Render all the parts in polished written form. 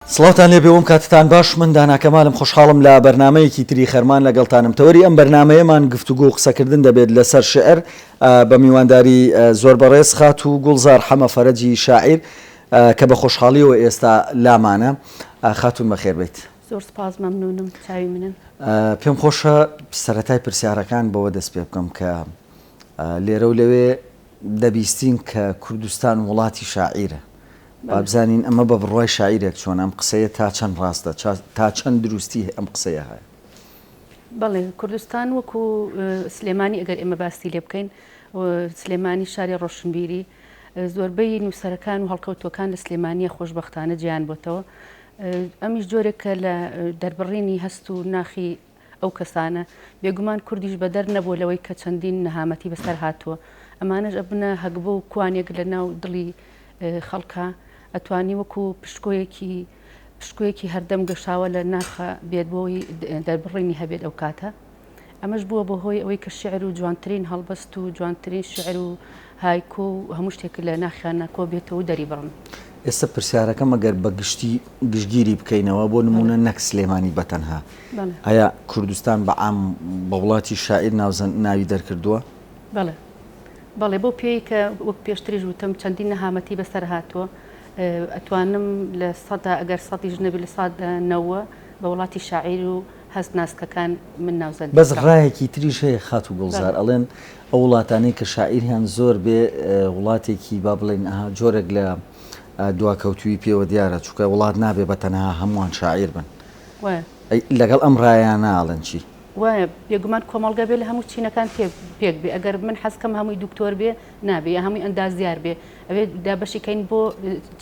سڵاوتان لێ بێوم کاتتان باش من داناکەمالم خۆشحاڵم لە بەرنمەیەکی تری خەرمان لەگەڵتانم تەوەری ئەم بەرنمەیەمان گفتوگۆ و قسەکردن دەبێت لەسەر شعر بە میوانداری زۆر بەڕێز خات و گوڵزار حەمە فەرەجی شاعیر کە بە خۆشحاڵیەوە ئێستا لامانە. خاتون بەخێر بیت. زۆر سپاس مەمنونم چاوی منن. پێم خۆشە سەرەتای پرسیارەکان بەوە دەست پێ بکەم کە لێرە و لەوێ دەبیستین کە کوردستان وڵاتی شاعیرە. بابزانین ئەمە بە بڕوای شاعیرێک چۆن ئەم قسەیە تا چەند ڕاستە تا چەند دروستی ئەم قسەیە هەیە. بەڵێ کوردستان وەکو سلێمانی ئەگەر ئێمە باسی لێ بکەین سلێمانی شاری ڕۆشنبیری زۆربەی نووسەرەکان و هەڵکەوتوەکان لە سلێمانیە خۆشبەختانە گیان بۆتەوە. ئەمیش جۆرێکە لە دەربڕینی هەست و ناخی ئەو کەسانە بێگومان کوردیش بەدەر نەبوو لەوەی کە چەندین نەهامەتی بەسەر هاتووە. ئەمانەش ئەبنە هەگبە و کوانێک لە ناو دڵی خەڵکە ئەتوانی وەکو پشکۆیەکی هەردەم گەشاوە لە ناخە بێت بۆی دەربڕینی هەبێت ئەو کاتە. ئەمەش بووە بە هۆی ئەوەی کە شعر و جوانترین هەڵبەست و جوانترین شعر و هایکۆ و هەموو شتێک لە ناخیانە کۆ بێتەوە و دەری بڕن. ئێستا پرسیارەکەم ئەگەر بە گشتی گشتگیری بکەینەوە بۆ نمونە نەک سلێمانی بەتەنها ئایا کوردستان بەعام بە وڵاتی شاعیر ناوی دەرکردووە؟ بەڵێ بۆ پێی کە وەک پێشتریش وتم چەندین نەهامەتی بەسەر هاتووە ئەتوانم لە سەدا ئەگەر سەدی ژنەبی لە سادەنەوە بە وڵاتی شاعیر و هەست ناسکەکان من ناوزەن. بەس ڕایەکی تریش هەیە خات و گوڵزار ئەڵێن ئەو وڵاتانەی کە شاعیریان زۆر بێ وڵاتێکی با بڵێن جۆرێک لە دواکەوتوی پێوە دیارە چونکە وڵات نابێ بە تەنها هەمووان شاعیر بن. لەگەڵ ئەم ڕایانە ئاڵەن چی؟ وایە بێگومان کۆمەڵگە بێ لە هەموو چینەکان پێک بێ ئەگەر من حەزکەم هەمووی دکتۆر بێ نابێ یا هەمووی ئەندازیار بێ ئەوێ دابەشیکەین بۆ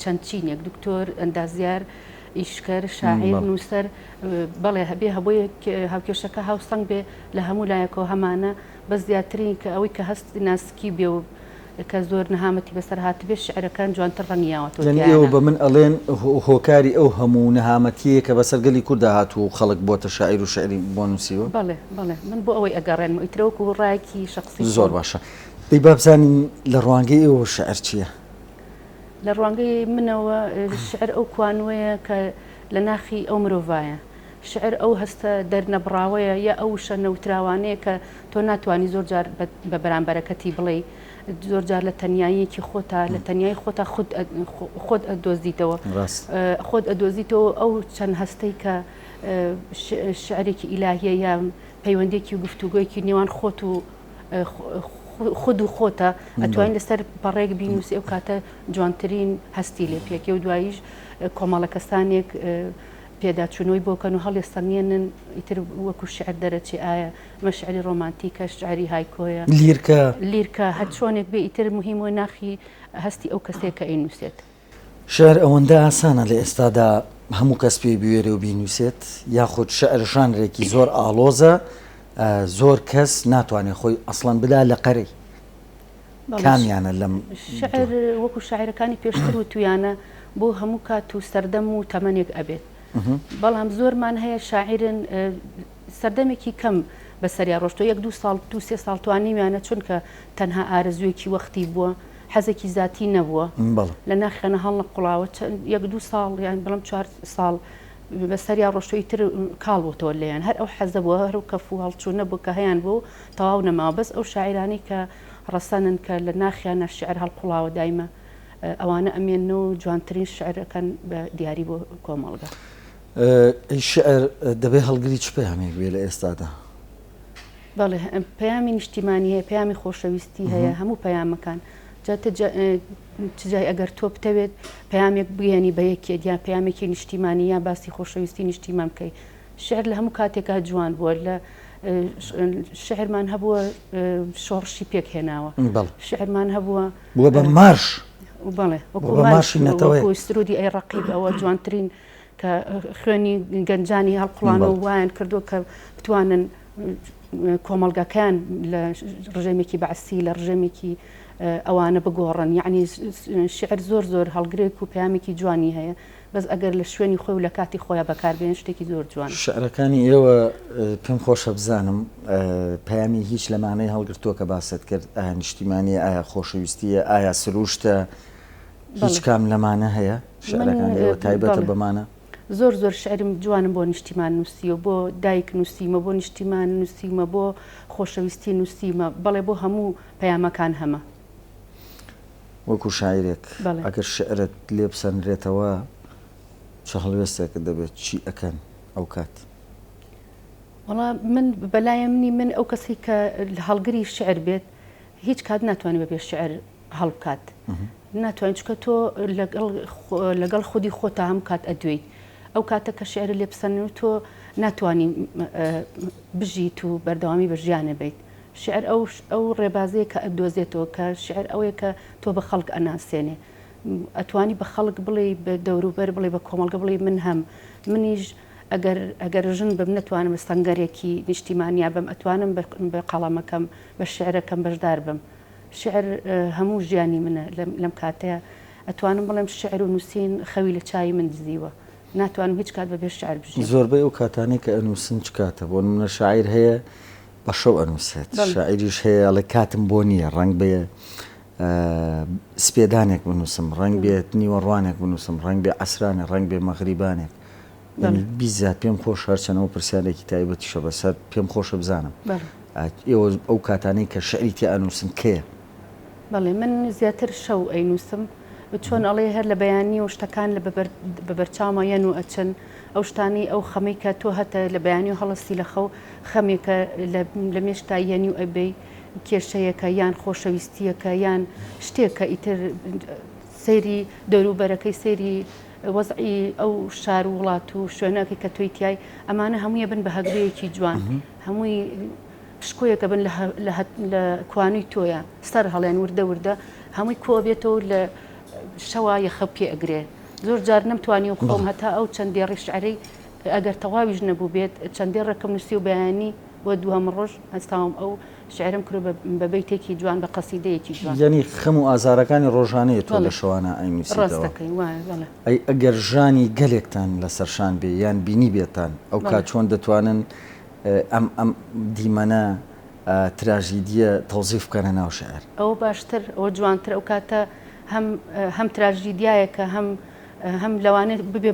چەند چینێک دکتۆر ئەندازیار ئیشکەر شاعیر نووسەر بەڵێ هەبێ هەبووی هاوکێشەکە هاوسەنگ بێ لە هەموو لایەکەوە هەمانە بە زیاترین کە ئەوەی کە هەست ناسکی بێ و کە زۆر نەهامەتی بەسەر هاتبێ شعرەکان جوانتر ڕەنگیاوەتەوە. ئێوە بە من ئەڵێن هۆکاری ئەو هەموو نەهامەتیە کە بەسەر گەلی کووردا هاتوو و خەڵک بۆتە شاعیر و شعری بۆ نووسیوە. بەڵێ من بۆ ئەوەی ئەگەڕێنمە ئیترەوەکو ڕایەکی شخصی زۆر باشە. دەی بابزانین لە ڕوانگەی ئێوە شعر چییە؟ لە ڕوانگەی منەوە شعر ئەو کوانوەیە کە لە ناخی ئەو مرۆڤایە. شعر ئەو هەستە دەرنەبراوەیە یا ئەو شە نەوتراوانەیە کە تۆ ناتوانانی زۆر جار بە بەرامبەرەکەتی بڵێ زۆر جار لە تەنیاییەکی خۆتا لە تەنیایی خۆتا خۆت ئەدۆزیتەوە خۆت ئەدۆزیتەوە ئەو چەند هەستەی کە شعرێکی ئیلاهیە یا پەیوەندێکی و گفتوگۆیەکی نێوان خۆت و خود و خۆتە ئەتوانین لەسەر پەڕێک بینوسی ئەو کاتە جوانترین هەستی لێ پێکێ و دواییش کۆمەڵە کەسانێک پێداچوونەوەی بۆکەن و هەڵێ سەنگێنن ئیتر وەکو شعر دەرەچی ئایا مە شعری ڕۆمانتیکە شعری هایکۆیە لیرکە هەر چۆنێک بێ ئیتر مهمەوە ناخی هەستی ئەو کەسێک کە ئەینووسێت. شعر ئەوەندە ئاسانە لە ئێستادا هەموو کەس پێی بوێرە و بینووسێت یاخود شعر ژانرێکی زۆر ئاڵۆزە زۆر کەس ناتوانێت خۆی ئەسڵەن بدا لە قەرەی کامیانە لەم شعر وەکو شاعیرەکانی پێشتر و تویانە بۆ هەموو کات و سەردەم و تەمەنێک ئەبێت. بەڵام زۆرمان هەیە شاعرن سەردەمێکی کەم بەسەریا ڕۆشتۆ 1-2 ساڵ 2-3 ساڵ توانیمیانە چونکە تەنها ئارەزوێکی وەختی بووە حەزێکی زیاتی نەبووە لە ناخێنە هەڵ لە قوڵاوە 1-2 ساڵ یان بەڵام 4 ساڵ بەسەریا ڕۆشتۆی تر کاڵبووتەوە لێیان هەر ئەو حەزە بووە هەر و کەف و هەڵچوونە بوو کە هەیان بوو تەواو نەماوە بەس ئەو شاعیرانی کە ڕەسەنن کە لە ناخیانە شعر هەڵقوڵاوە دایمە ئەوانە ئەمێنەوە جوانترین شعرەکەن بە دیاری بۆ کۆمەڵگە. شعر دەبێ هەڵگری چ پەیامێک بێ لە ئێستادا؟ بەڵێ پەیامی نیشتیمانی هەیە پەیامی خۆشەویستی هەیە هەموو پەیامەکان چجای ئەگەر تۆ بتەوێت پەیامێک بگەێنی بە یەکێک یا پەیامێکی نیشتیمانی یا باسی خۆشەویستی نیشتیمان بکەی شعر لە هەموو کاتێکا جوان بووە لە شعرمان هەبووە شۆڕشی پێک هێناوە شعرمان هەبووە بووە بە مارش بەڵێ وەکو سرودی ئەی ڕەقیب ئەوە جوانترین کە خوێنی گەنجانی هەڵقوڵانەوە وایان کردو کە بتوانن کۆمەڵگەکان لە ڕژێمێکی بەعسی لە ڕژێمێکی ئەوانە بگۆڕن یعنی شعر زۆر هەڵگرێک و پەیامێکی جوانی هەیە بەس ئەگەر لە شوێنی خۆی و لە کاتی خۆیان بەکاربێن شتێکی زۆر جوان. شعرەکانی ئێوە پێم خۆشە بزانم پەیامی هیچ لەمانەی هەڵگرتووە کە باست کرد ئایا نیشتیمانی ئایا خۆشەویستیە ئایا سروشتە هیچ کام لەمانە هەیە شعرەکان ئێوە تایبەتە بەمانە؟ زۆر شعرم جوانم بۆ نیشتیمان نووسیوە بۆ دایک نووسیمە بۆ نیشتیمان نووسیمە بۆ خۆشەویستی نووسیمە بەڵێ بۆ هەموو پەیامەکان هەمە وەکو شاعیرێک ئەگەر شعرت لێ بسەنرێتەوە چ هەڵوێستێکت دەبێت چی ئەکەن ئەو کات وەڵا من بەلایەمنی من ئەو کەسی کە هەڵگری شعر بێت هیچ کات ناتوانێت بەبێ شعر هەڵبکات ناتوانین چکە تۆ لەگەڵ خودی خۆتە هەم کات ئەدوێیت ئەو کاتە کە شعر لێ بسەن و تۆ ناتوانین بژیت و بەردەوامی بە ژیانە بیت شعر ئەو ڕێبازەیە کە ئەدۆزێتەوە کە شعر ئەوەیە کە تۆ بە خەڵک ئەناسێنێ ئەتوانی بە خەڵک بڵێ بە دەوروبەر بڵێ بە کۆمەڵگە بڵێ من هەم منیش ئەگەر ژن بم نتوانم بە سەنگەرێکی نیشتیمانیا بم ئەتوانم بە قەڵەمەکەم بە شعرەکەم بەشدار بم شعر هەموو ژیانی منە لەم کاتەیە ئەتوانم بڵێم شعر و نووسین خەوی لە چای من دزیوە ناتوانم هیچ کات بەبێ شعر بژین زۆربەی ئەو کاتانەی کە ئەنووسن چ کاتە بۆ منە شاعیر هەیە بە شەو ئەنووسێت شاعیریش هەیە لە کاتم بۆ نییە ڕنگ بێ سپێدانێک بنووسم ڕنگ بێت نیوەڕوانێک بنووسم ڕنگ بێ ئەسرانێ ڕنگ بێ مەغریبانێک بیزات پێم خۆش هەرچەنەوە پرسیارێکی تایبەتیشە بەسەر پێم خۆشە بزانم ئێوە ئەو کاتانەی کە شعری تێ ئەنووسن کێ بەڵێ من زیاتر شەو ئەینووسم چۆن ئەڵێ هەر لە بەیانی و شتەکان لە بەبەرچاومە یەن و ئەچن ئەو شتانی ئەو خەمەی کە تۆ هەتە لە بەیانی و هەڵستی لە خەو خەمێکە لە مێشتا یەنی و ئەبێ کێشەیەکە یان خۆشەویستیەکە یان شتێکە ئیتر سەیری دەوروبەرەکەی سەیری وەزعی ئەو شار و وڵات و شوێنەکەی کە تۆی تای ئەمانە هەموویە بن بە هەگرەیەکی جوان هەمووی پشکۆیەکە بن لە کوانووی تۆیە سەر هەڵێن وردە هەمووی کۆ بێتەوە لە شەوا یەخە پێ ئەگرێ زۆر جار نەمتوانی و خۆم هەتا ئەو چەندێ شعرەی ئەگەر تەواویش نەبوو بێت چەندێ ڕێکم نووسی و بەیانی بۆ دووەم ڕۆژ هەستاوم ئەو شعرم کرد بە بەیتێکی جوان بە قەسیدەیەکی جوان یعنی خەم و ئازارەکانی ڕۆژانەیە تۆ لە شەوانە ئەینووسیتەوە ئەگەر ژانی گەلێکتان لەسەرشان بێ یان بینی بێتان ئەو کات چۆن دەتوانن ئەم دیمەنە تراژیدیە تەوزیف بکەنە ناو شعر ئەوە باشتر ئەوە جوانتر ئەو کاتە هەم تراژیدیایەکە هەم لەوانێت ببێ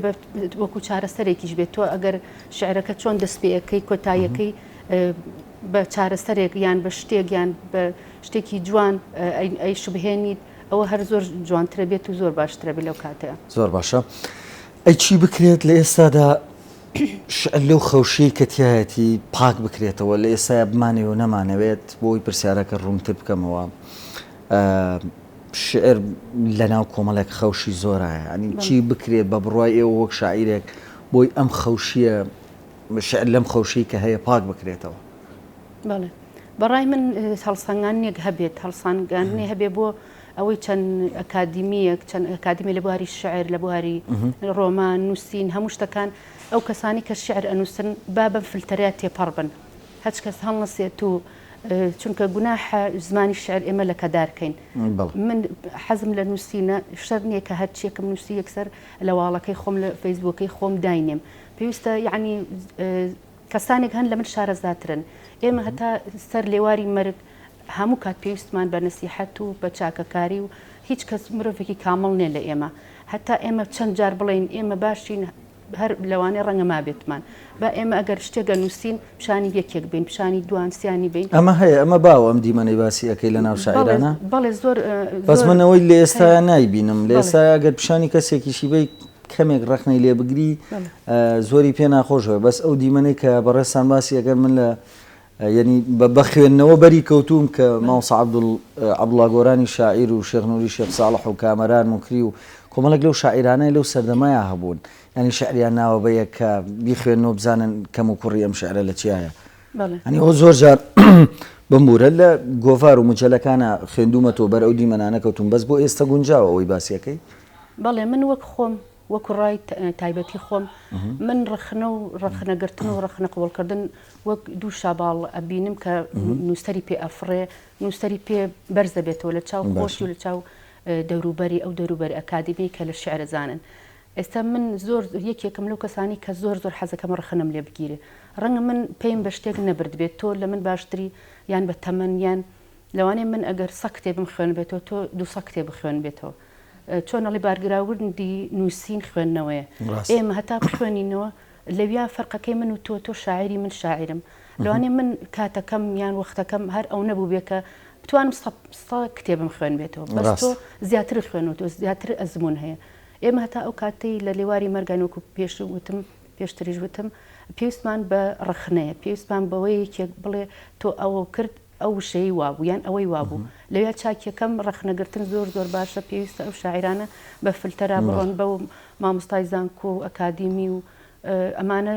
وەکو چارەسەرێکیش بێت تۆ ئەگەر شعرەکە چۆن دەست پێەکەی کۆتاییەکەی بە چارەسەرێک یان بە شتێک یان بە شتێکی جوان ئەی شبهێنیت ئەوە هەر زۆر جوانترە بێت و زۆر باشترە بێت لەو کاتەیە زۆر باشە ئەی چی بکرێت لە ئێستادا شعر لەو خەوشەی کە تایەتی پاک بکرێتەوە لە ئێستاە بمانەوە نەمانەوێت بۆی پرسیارەکە ڕوونتر بکەمەوە شعر لە ناو کۆمەڵێک خەوشی زۆرایە ئەنی چی بکرێت بە بڕوای ئێوە وەک شاعیرێک بۆی ئەم خەوشیە شعر لەم خەوشی کە هەیە پاک بکرێتەوە بەڵێ بەڕای من هەڵسانگانێک هەبێت هەڵسانگانێ هەبێ بۆ ئەوەی چەند ئەکادیمیەک چەند ئەکادیمی لە بواری شعر لە بواری ڕۆمان نووسین هەموو شتەکان ئەو کەسانی کە شعر ئەنووسن با بەم فلتەرات تێپەڕ بن هەچ کەس هەڵنەسێت و چونکە گوناح زمانی شعر ئێمە لە کەدارکەین من حەزم لە نووسینە شەر نییە کە هەرچیەکەم نووسی یەکسەر لە واڵەکەی خۆم لە فەیسبووکەی خۆم داینێم پێویستە یعنی کەسانێک هەن لە من شارەزاترن ئێمە هەتا سەر لێواری مەرگ هەموو کات پێویستمان بە نەسیحەت و بە چاکەکاری و هیچ کەس مرۆڤێکی کامەڵ نێ لە ئێمە هەتا ئێمە چەند جار بڵین ئێمە باشین هەر لەوانەیە ڕەنگە ما بێتمان با ئێمە ئەگەر شتێگە نووسین پیشانی یەکێک بین پیشانی دوان سیانی بین ئەمە هەیە ئەمە باوە ئەم دیمەنەی باسی ئەەکەی لە ناو شاعرانە بەڵێ زۆر بەس منەوەی لە ئێستا نایبینم لە ئێستا ئەگەر پیشانی کەسێکیشی بی کەمێک ڕخنەی لێ بگری زۆری پێ ناخۆشەوە بەس ئەو دیمەنەی کە بەڕێستان باسی ئەگەر من لە یعنی بە خوێندنەوە بەری کەوتوم کە ماوسە عەبدوڵڵا گۆرانی شاعیر و شێخ نووری شێخ ساڵح و کامەران موکری و کۆمەڵێک لەو شاعیرانەی لەو سەردەمایە هەبوون ینی شعریان ناوە بەیە کە بیخوێنەوە بزانن کەم و کوڕی ئەم شعرە لە چیایە ئەنی ئەو زۆر جار بمبورە لە گۆڤار و مجەلەکانە خوێندومەتەوە بەر ئەو دیمەنانە کەوتوم بەس بۆ ئێستا گونجاوە ئەوەی باسیەکەی بەڵێ من وەک خۆم وەکو ڕای تایبەتی خۆم من ڕخنە و ڕخنەگرتن و ڕخنە قوڵکردن وەک دوو شاباڵ ئەبینم کە نووسەری پێ ئەفڕێ نووسەری پێ بەرز دەبێتەوە لە چاو خۆشی و لە چاو دەوروبەری ئەو دەوروبەری ئەکادمی کە لە شعر زانن ئێستا من زۆر یەکێکم لەو کەسانی کە زۆر حەزەکەم ڕخنم لێ بگیرێ ڕەنگە من پێیم بە شتێک نەبرد بێت تۆ لە من باشتری یان بە تەمەن یان لەوانەیە من ئەگەر سە کتێبم خوێن بێتەوە تۆ دوو سە کتێب بخوێن بێتەوە چۆنەڵی بارگراوردی نووسین خوێندنەوەیە ئێمە هەتا بخوێنینەوە لەویا فەرقەکەی من و تۆ شاعری من شاعرم لەوانێ من کاتەکەم یان وەختەکەم هەر ئەو نەبوو بێ کە بتوانم کتێبم خوێن بێتەوە بەس تۆ زیاتر خوێنەوە زیاتر ئەزمون هەیە ئێمە هەتا ئەو کاتەی لە لێواری مەرگان وەکو پێشتریش وتم پێویستمان بە ڕخنەیە پێویستمان بەوەی یەکێک بڵێ تۆ ئەوە کرد ئەو شەی وابوو یان ئەوەی وابوو لەوێ چاکیەکەم ڕخنەگرتن زۆر باشە پێویستە ئەو شاعرانە بە فلتەرا بڕۆن بەو مامۆستای زانکۆ و ئەکادیمی و ئەمانە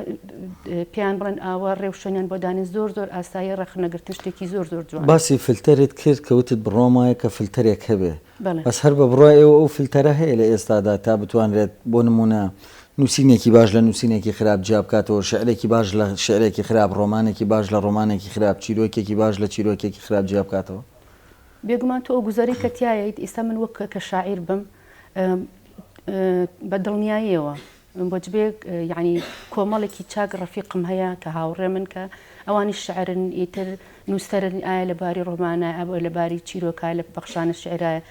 پێیان بڵێن ئاوە ڕێوشێنیان بۆ دانین زۆر ئاسایە ڕخنەگرتن شتێکی زۆر جوان باسی فلتەرت کرد کەوتت بڕۆمایە کە فلتەرێک هەبێ بەس هەر بە بڕای ئێوە ئەو فلتەرە هەیە لە ئێستادا تا بتوانرێت بۆ نمونە نووسینێکی باش لە نووسینێکی خراپ جیا بکاتەوە شعرێکی باش لە شعرێکی خراپ ڕۆمانێکی باش لە ڕۆمانێکی خراپ چیرۆکێکی باش لە چیرۆکێکی خراپ جیا بکاتەوە بێگومان تۆ ئەو گوزاری کەتیاییت ئێستا من وەک کە شاعیر بم بە دڵنیاییەوە بۆ جبێ یعنی کۆمەڵێکی چاک ڕەفیقم هەیە کە هاوڕێ من کە ئەوانی شعرن ئیتر نووسەرن ئایا لەباری ڕۆمانە لەباری چیرۆکە لە بەخشانە شعرایە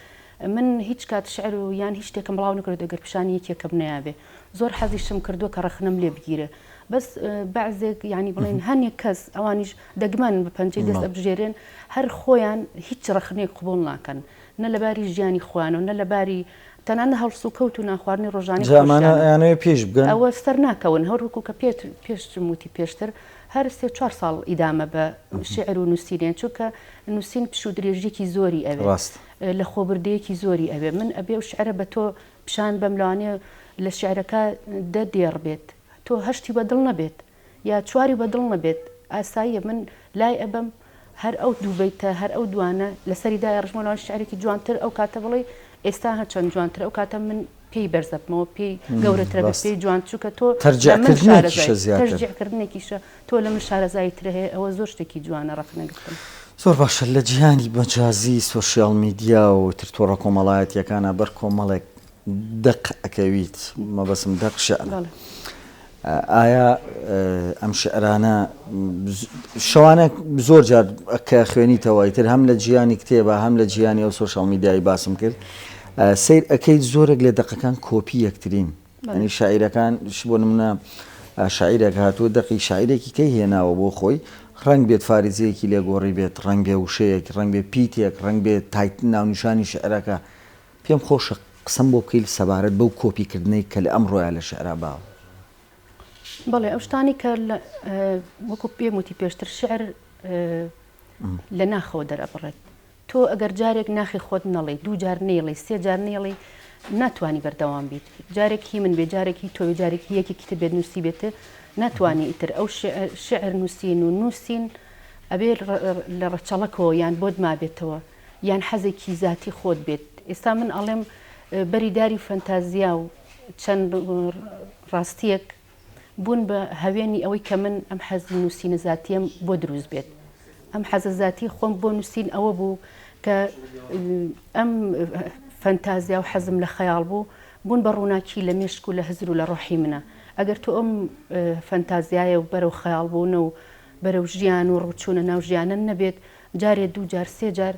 من هیچ کات شعر و یان هیچ شتێکم بڵاو نکرد دەگەر پیشانی یەکێکم نایابێ زۆر حەزیشم کردووە کە ڕخنم لێ بگیرە بەس بەعزێک یعنی بڵێن هەنێک کەس ئەوانیش دەگمەن بە پەنجەی دەست ئەبژێرێن هەر خۆیان هیچ ڕخنێک قبول ناکەن نە لەباری ژیانی خۆیانەوە نە لەباری تەنانە هەڵسو و کەوت و ناخواردنی ڕۆژانی زمانە پێش بگەن ئەوە سەر ناکەون هەروکو کە پێشم وتی پێشتر هەر 3-4 ساڵ ئیدامە بە شعر و نووسینێن چونکە نووسین پش و درێژێکی زۆری ئەوێ لە خۆبردەیەکی زۆری ئەوێ من ئەبێ و شعرە بە تۆ پیشان بەم لەوانێ لە شعرەکە دێڕ بێت تۆ هەشتی بەدڵ نەبێت یا چواری بەدڵ نەبێت ئاساییە من لای ئەبم هەر ئەو دووبیتە هەر ئەو دوانە لەسەریدا ڕژمەوان شعرێکی جوانتر ئەو کاتە بڵێ ئێستا هەچەند جوانتر ئەو کاتە من پێی بەرزەبمەوە پێی گەورەترە بە پێی جوان چووکە تۆ تەرجیعکردنێکیشە تۆ لە من شارەزاییتر هەیە ئەوە زۆر شتێکی جوانە ڕەخنەگرتن زۆر باشە لە جیهانی مەجازی سۆشیال میدیا و تۆڕە کۆمەڵایەتیەکانە بەر کۆمەڵێک دەق ئەکەویت مەبەسم دەق شعر ئایا ئەم شعرانە شەوانە زۆر جار کە خوێنیتەوە ئیتر هەم لە جیهانی کتێبە هەم لە جیهانی ئەو سۆشیال میدیایی باسم کرد سیر ئەەکەیت زۆرێک لە دەقەکان کۆپی یەکترین ینی شاعیرەکان بۆ نمونە شاعیرێک هاتووە دەقی شاعیرێکی کەی هێناوە بۆ خۆی ڕنگ بێت فارزیەکی لێگۆڕی بێت ڕنگ بێ وشەیەک ڕنگ بێ پیتێک ڕنگ بێت تایت ناونیشانی شعرەکە پێم خۆشە قسم بۆ بکەیت سەبارەت بەو کۆپیکردنەی کە لە ئەمڕۆیە لە شعرا باوە بەڵێ ئەو شتانی کە وەکو پێم وتی پێشتر شعر لە ناخەوە دەرەبڕێت تۆ ئەگەر جارێک ناخی خۆت نەڵێ 2 جار نێڵی 3 جار نێڵی ناتوانانی بەردەوام بیت جارێکی من بێ جارێکی تۆ جارێکی یەکێکی تر بێت نووسی بێتە ناتوانانی ئیتر ئەو شعر نووسین و نووسین ئەبێ لە ڕەچەڵەکەوە یان بۆت ما بێتەوە یان حەزێکی ذاتی خۆت بێت ئێستا من ئەڵێم بەریداری فەنتازیا و چەند ڕاستیەک بوون بە هەوێنی ئەوەی کە من ئەم حەزی نووسینە زاتیم بۆ دروست بێت ئەم حەزە زاتی خۆم بۆ نووسین ئەوە بوو کە ئەم فەنتازیا و حەزم لە خەیاڵ بوون بە ڕووناکی لە مێشک و لە هزر و لە ڕۆحی منە ئەگەر تۆ ئەم فەنتازیایە و بەرەو خەیاڵ بوونە و بەرەو ژیان و ڕوچوونە ناو ژیانە نەبێت جارێ 2 جار 3 جار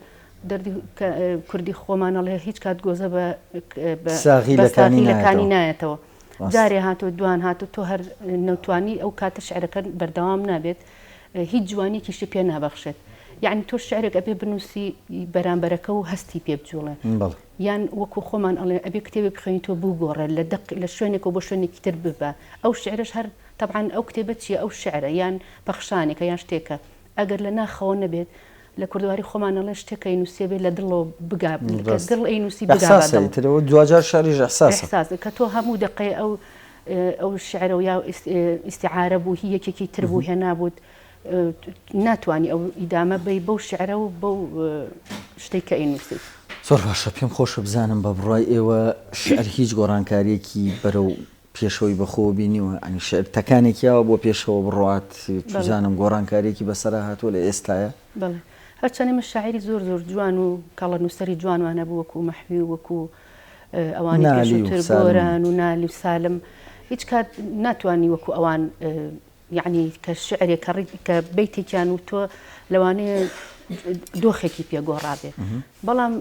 دەردی کوردی خۆمانەڵێ هیچ کات گۆزە بە ساغیلەکانی نایەتەوە جارێ هاتۆ دوان هاتو تۆ هەر نەوتوانی ئەو کاتە شعرەکە بەردەوام نابێت هیچ جوانێکیشی پێ نابەخشێت یعنی تۆ شعرێک ئەبێ بنووسی بەرامبەرەکە و هەستی پێ بجوڵێ یان وەکو خۆمان ئەڵێ ئەبێ کتێبێ بخوێنی تۆ بووگۆڕێ لە شوێنێکەوە بۆ شوێنێکی تر ببە ئەو شعرش هەر طبعاً ئەو کتێبە چیە ئەو شعرە یان بەخشانێکە یان شتێکە ئەگەر لە ناخەوە نەبێت لە کوردواری خۆمانەڵێ شتێکە نووسێ بێت لە دڵەوە بگا دڵ ئەینووسی بگاتەوە دوجار شاریژ ئەحساس کە تۆ هەموو دقی ئەو شعرە و یا ئیستیعارە بوو هی یەکێکی تر بوو هێنابوت ناتوانانی ئەو ئیدامە بی بەو شعرە و بەو شتێک کە ئەینووسی زۆر باشە پێم خۆشە بزانم بە بڕای ئێوە شعر هیچ گۆڕانکاریەکی بەرەو پێشەوەی بەخۆ بینیوە ئەنی شعر تەکانێکیاوە بۆ پێشەوە بڕات بزانم گۆڕانکاریەکی بەسەرا هاتووە لە ئێستاە بڵێ هەرچەندی من شاعری زۆر جوان و کاڵە نووسری جوانوانە بوو وەکو مەحوی وەکو ئەوانی پێشووتر گۆران و نالی و سالم هیچ کات ناتوانانی وەکو ئەوان یعنی کە شعرێک کە بیتێکیان و تۆ لەوانەیە دۆخێکی پێگۆڕابێ بەڵام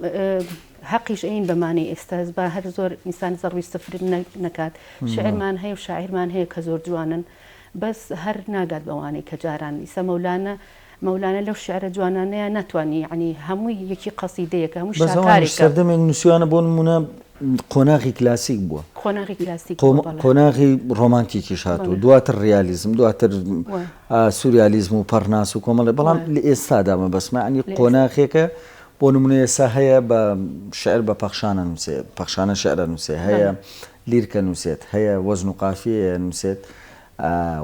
حەقیش ئەین بەمانەی ئێستا بە هەر زۆر ئینسان زەڕوی سفر نەکات شعرمان هەیە و شاعیرمان هەیە کە زۆر جوانن بەس هەر ناگات بەوانەی کە جاران ئیسا مەولانە لەو شعرە جوانانەیە ناتوانانی ینی هەمووی یەکی قەسیدەیەکە هەموو شاکارێک سەردەمێک نووسیوانە بۆ نمونە قۆناغی کلاسیک بووە قۆناغی کلاسیک قۆناغی ڕۆمانتیکیش هاتووە دواتر ریالیزم دواتر سوریالیزم و پەرناس و کۆمەڵێ بەڵام لە ئێستادا مەبەسمە عنی قۆناغێکە بۆ نمونە ئێستا هەیە بە شعر بە پەخشانە نووسێ پەخشانە شعرە نووسێ هەیە لیرکە نووسێت هەیە وەزن و قافیە نووسێت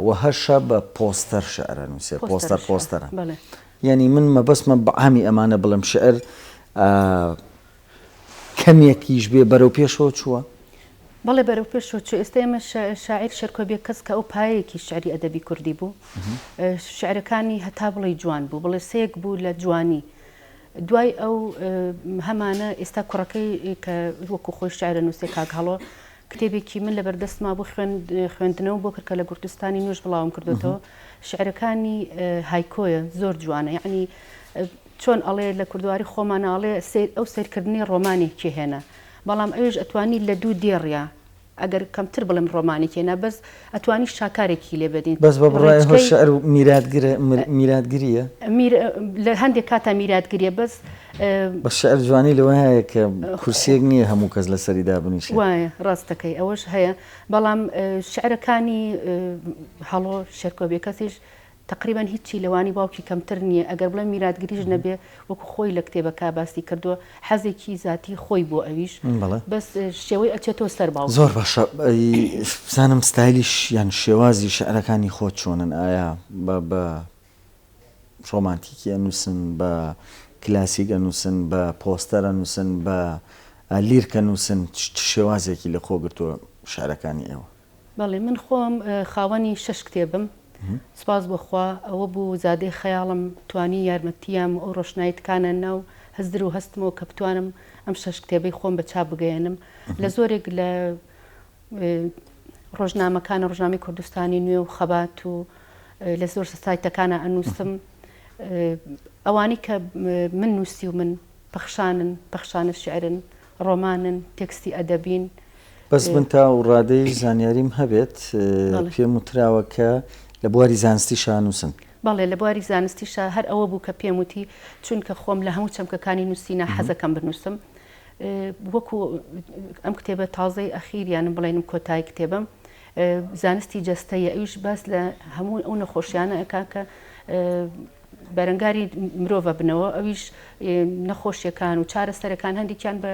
و هەرشە بە پۆستەر شعرە نووسێ پۆستەرە یعنی من مەبەسمە بەعامی ئەمانە بڵم شعر کەمێکیش بێ بەرەو پێشەوە چووە بەڵێ بەرەو پێشەوە چوو ئێستا ئێمە شاعیر شەرکۆبێ کەس کە ئەو پایەیەکی شعری ئەدەبی کوردی بوو شعرەکانی هەتا بڵێ جوان بوو بڵێ سێک بوو لە جوانی دوای ئەو هەمانە ئێستا کوڕەکەی کە وەکو خۆی شعرە نووسێ کاک هەڵۆ کتێبێکی من لە بەردەستما بۆ خوێندنەوە بۆ کردکە لە کوردستانی نوێژ بڵاوم کردوێتەوە شعرەکانی هایکۆیە زۆر جوانە یعنی چۆن ئەڵێ لە کوردواری خۆماناڵێ ئەو سیرکردنی ڕۆمانێکی هێنا بەڵام ئەوێژ ئەتوانی لە دوو دێڕیا ئەگەر کەمتر بڵم ڕۆمانێک هێنا بەس ئەتوانی شاکارێکی لێ بدەین بەس بە بڕای شعر میراتگیریە لە هەندێک کاتا میراتگیریە بەس بە شعر جوانی لەوە هەیە کە کورسێک نییە هەموو کەس لە سەریدا بنیشێ وایە ڕاستەکەی ئەوەش هەیە بەڵام شعرەکانی هەڵۆ شێرکۆبێ کەسیش تقریبا هیچی لەوانی باوکی کەمتر نییە ئەگەر بڵێ میراتگیریش نەبێ وەکو خۆی لە کتێبەکە باسی کردووە حەزێکی ذاتی خۆی بۆ ئەویش بەس شێوەی ئەچێتەوە سەر باو زۆر باشە بزانم ستایلیش یان شێوازی شعرەکانی خۆت چۆنن ئایا بە ڕۆمانتیکی ئەنووسن بە کلاسیک ئەنووسن بە پۆستەر ئەنووسن بە لیرکە نووسن شێوازێکی لە خۆ گرتووە شعرەکانی ئێوە بەڵێ من خۆم خاوەنی 6 کتێبم سپاس بخوا ئەوە بوو زادەی خەیاڵم توانی یارمەتیام ئەو ڕۆشنایەتکانە ناو هەزدر و هەستمەوە کە بتوانم ئەم 6 کتێبەی خۆم بە چاپ بگەێنم لە زۆرێک لە ڕۆژنامەکانە ڕۆژنامەی کوردستانی نوێ و خەبات و لە زۆر سایتەکانە ئەنووسم ئەوانی کە من نووسی و من پەخشانە شعرن ڕۆمانن تێکستی ئەدەبین بەس من تا و ڕادەی زانیاریم هەبێت پێم وتراوە کە لە بواری زانستی شانووسن بەڵێ لە بواری زانستیشە هەر ئەوە بوو کە پێم وتی چونکە خۆم لە هەموو چەمکەکانی نووسینە حەزەکەم بنووسم وەکو ئەم کتێبە تازەی ئەخیریانم بڵێنم کۆتایی کتێبم زانستی جەستەیە ئەوش باس لە هەموو ئەو نەخۆشیانە ئەکا کە بەرەنگاری مرۆڤە بنەوە ئەویش نەخۆشیەکان و چارەسەرەکان هەندێکیان بە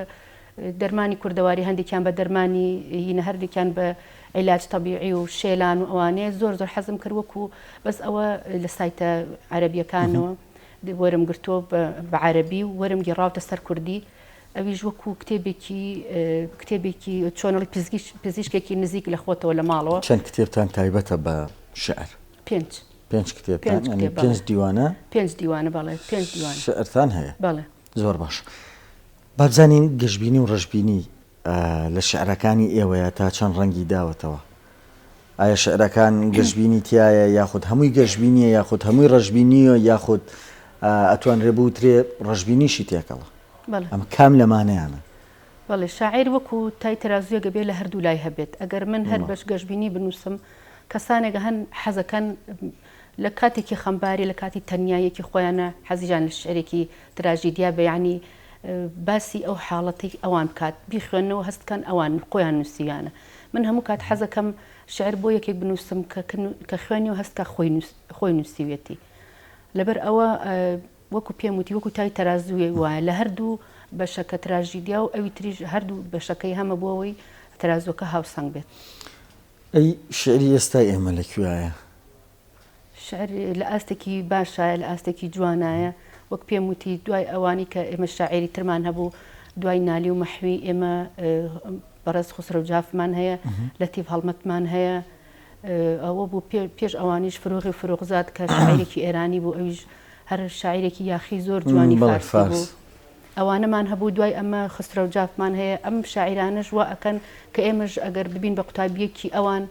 دەرمانی کوردەواری هەندێکیان بە دەرمانی هینە هەردێکیان بە عیلاج تەبیعی و شێلان و ئەوانەیە زۆر حەزم کرد وەکو بەس ئەوە لە سایتە عەرەبیەکانەوە وەرم گرتووە بە عەرەبی و وەرم گێڕاوتە سەر کوردی ئەویش وەکو کتێبێکی چۆنەڵی پزیشکێکی نزیک لە خۆتەوە لە ماڵەوە چەند کتێبتان تایبەتە بە شعر 5 کتێبتان 5 دیوانە 5 دیوانە بەڵێ 5 دیوان شعرتان هەیە بەڵێ زۆر باش بابزانین گەشتبینی و ڕەشببینی لە شعرەکانی ئێوەیە تا چەند ڕەنگی داوەتەوە ئایا شعرەکان گەشتبینی تایە یاخود هەمووی گەشتبینیە یاخود هەمووی ڕەشببینیە یاخود ئەتوانرێ بوترێ ڕەشببینیشی تێکەڵە ئەم کام لەمانەیانە بەڵێ شاعیر وەکو تای تەرازویە گەبێ لە هەردوو لای هەبێت ئەگەر من هەر بەش گەشتبینی بنووسم کەسانێکە هەن حەزەکەن لە کاتێکی خەمباری لە کاتی تەنیایەکی خۆیانە حەزیجان لە شعرێکی تراژیدیا بەیانی باسی ئەو حاڵەتی ئەوان بکات بیخوێنەوە هەستکەن ئەوان خۆیان نووسیانە من هەموو کات حەزەکەم شعر بۆ یەکێک بنووسم کە خوێنی و هەستکە خۆی نووسیوێتی لەبەر ئەوە وەکو پێم وتی وەکو تای تەرازوی وایە لە هەردوو بەشەکە تراژیدیا و ئەوی تریژ هەردوو بەشەکەی هەمە بۆەوەی تەرازۆکە هاوسەنگ بێت ئەی شعری ئێستا ئێمە لەکوایە شعر لە ئاستێکی باشایە لە ئاستێکی جوانایە وەک پێم وتی دوای ئەوانی کە ئێمە شاعری ترمان هەبوو دوای نالی و مەحوی ئێمە بەڕێز خوسرە و جافمان هەیە لەتیف هەڵمەتمان هەیە ئەوە بوو پێش ئەوانیش فرۆغی فرۆغزاد کە شاعیرێکی ئێرانی بوو ئەویش هەر شاعیرێکی یاخی زۆر جوانی فارسی بوو ئەوانەمان هەبوو دوای ئەمە خسرە و جافمان هەیە ئەم شاعیرانش وا ئەکەن کە ئێمەش ئەگەر ببین بە قوتابیەکی ئەوان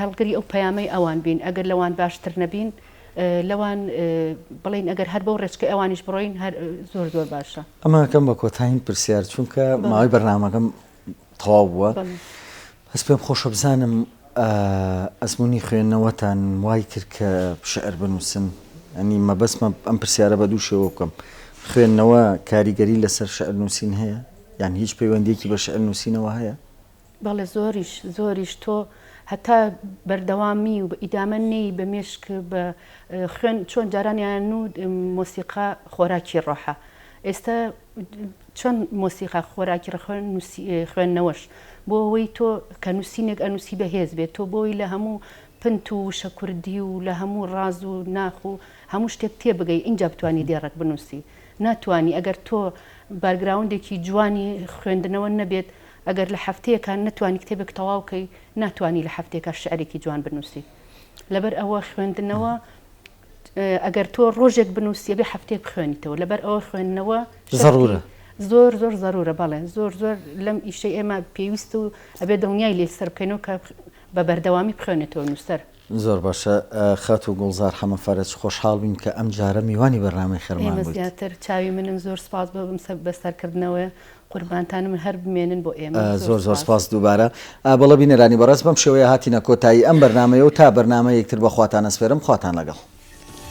هەڵگری ئەو پەیامەی ئەوان بین ئەگەر لەوان باشتر نەبین لەوان بڵین ئەگەر هەر بەو ڕێچکە ئەوانیش بڕۆین زۆر زۆر باشە. ئەمەکەم بە کۆتایین پرسیار چونکە ماوەی بەرنامەکەم تەواو بووە هەست پێم خۆشە بزانم ئەزمموی خوێندنەوەتان وای کرد کە شعر بنووسن ئەنی مەبەسمە ئەم پرسیارە بە دوو شێوە بکەم خوێندنەوە کاریگەری لەسەر شعر نووسین هەیە یان هیچ پەیوەندیەکی بە شعر نووسینەوە هەیە؟ بەڵێ زۆریش تۆ هەتا بەردەوامی و بە ئیدامە نەی بە مێشک بە خوێن چۆن جارانیان و مۆسیقا خۆراکی ڕۆحە ئێستا چۆن مۆسیقا خۆراکی خوێندنەوەش بۆ ئەوەی تۆ کە نووسینێک ئەنووسی بەهێز بێت تۆ بۆی لە هەموو پنت و شەکوردی و لە هەموو ڕاز و ناخ و هەموو شتێک تێبگەی اینجا بتوانانی دێڕێک بنووسی ناتوانانی ئەگەر تۆ بارگراوندێکی جوانی خوێندنەوە نەبێت ئەگەر لە هەفتەیەکان نتوانانی کتێبێک تەواوکەی ناتوانانی لە هەفتێکە شعرێکی جوان بنووسی لەبەر ئەوە خوێندنەوە ئەگەر تۆ ڕۆژێک بنووسی بێ هەفتێک بخوێنیتەوە لەبەر ئەوە خوێندنەوە ضرورە زۆر زەرورە بەڵێ زۆر لەم ئیشەی ئێمە پێویست و ئەبێ دڵنیای لێ سەر بکەینەوە کە بە بەردەوامی بخوێنێتەوە نووسەر. زۆر باشە خات و گوڵزار حەمەفارەت خۆشحاڵ بین کە ئەم جارە میوانی بەرنامەی خەرمان بوویت. زیاتر چاوی منم زۆر سپاس بەسەرکردنەوە قوربانتانم هەر بمێنن بۆ ئێمە زۆر سپاس دووبارە بەڵە بینەرانی بەڕاست بەم شێوەیە هاتینە کۆتایی ئەم بەرنامەیە و تا بەرنامە یەکتر بەخواتان ئەسپێرم خواتان لەگەڵ.